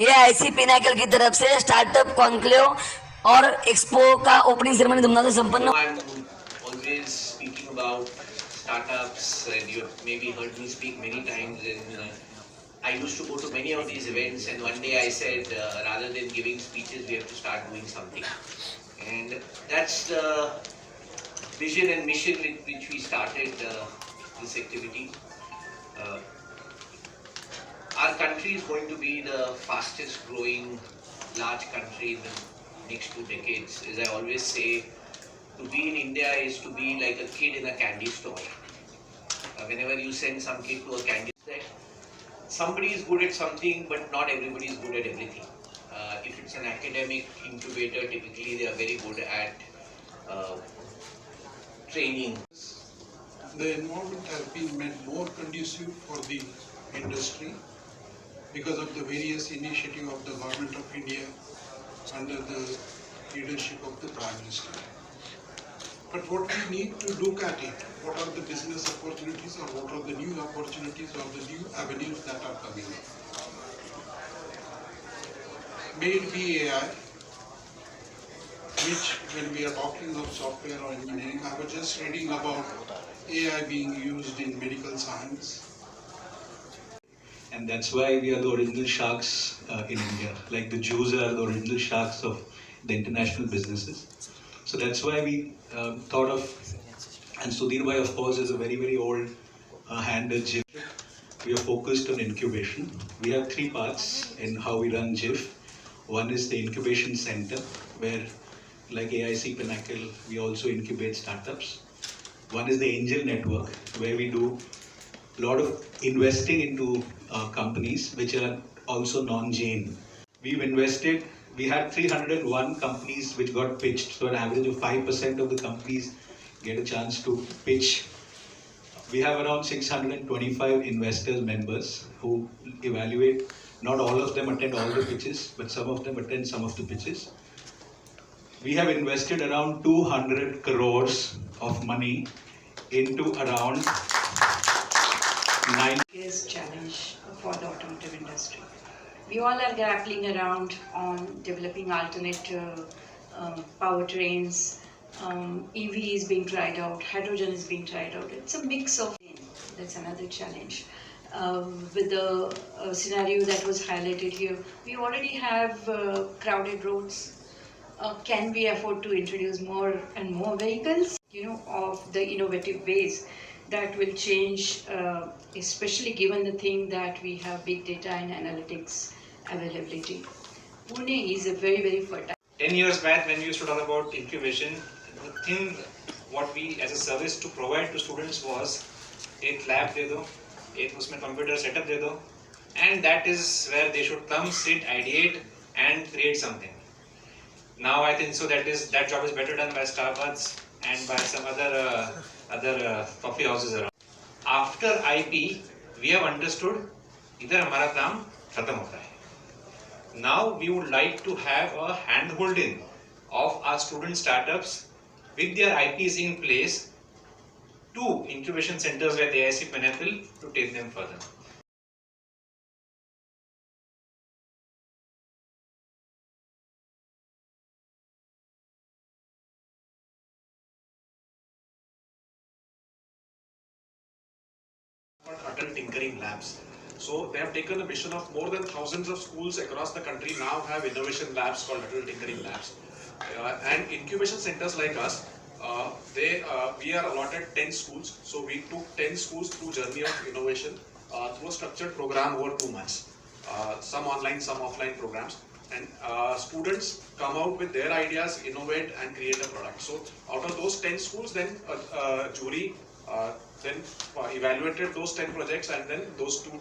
ये IC Pinnacle की तरफ से स्टार्टअप कॉन्क्लेव और एक्सपो का ओपनिंग सेरेमनी धूमधाम से संपन्न। I'm always speaking about startups, and you have maybe heard me speak many times. I used to go to many of these events, and one day I said, rather than giving speeches, we have to start doing something. And that's the vision and mission with which we started this activity. Uh, our country is going to be the fastest growing large country in the next 2 decades. As I always say, to be in India is to be like a kid in a candy store. Whenever you send some kid to a candy store, somebody is good at something, but not everybody is good at everything. If it's an academic incubator, typically they are very good at uh, training. The environment has been made more conducive for the industry because of the various initiatives of the Government of India under the leadership of the Prime Minister. But what we need to look at it, what are the business opportunities or what are the new opportunities or the new avenues that are coming up. May it be AI, which when we are talking of software or engineering, I was just reading about AI being used in medical science. And that's why we are the original sharks in India. Like the Jews are the original sharks of the international businesses. So that's why we thought of, and Sudhir Bhai of course is a very, very old hand at GIF. We are focused on incubation. We have 3 parts in how we run GIF. One is the incubation center, where like AIC Pinnacle, we also incubate startups. One is the angel network, where we do a lot of investing into companies which are also non-Jain. We've invested, we had 301 companies which got pitched, so an average of 5% of the companies get a chance to pitch. We have around 625 investors members who evaluate. Not all of them attend all the pitches, but some of them attend some of the pitches. We have invested around 200 crores of money into around 9 biggest challenge for the automotive industry. We all are grappling around on developing alternate powertrains. EV is being tried out, hydrogen is being tried out. It's a mix of. That's another challenge. With the scenario that was highlighted here, we already have crowded roads. Can we afford to introduce more and more vehicles? Of the innovative ways that will change, especially given the thing that we have big data and analytics availability. Pune is a very, very fertile. 10 years back when we used to talk about incubation, the thing what we as a service to provide to students was एक lab दे दो, एक उसमें computer setup दे दो, and that is where they should come, sit, ideate and create something. Now I think so that job is better done by Starbucks and by some other coffee houses around. After IP, we have understood इधर हमारा काम खत्म होता है. Now we would like to have a hand-holding of our student startups with their IPs in place to incubation centers like AIC Pinnacle to take them further. Adult tinkering labs. So they have taken the mission of more than thousands of schools across the country now have innovation labs called adult tinkering labs. And incubation centers like us, we are allotted 10 schools. So we took 10 schools through journey of innovation through a structured program over 2 months. Some online, some offline programs. And students come out with their ideas, innovate and create a product. So out of those 10 schools, then a jury then evaluated those 10 projects, and then those two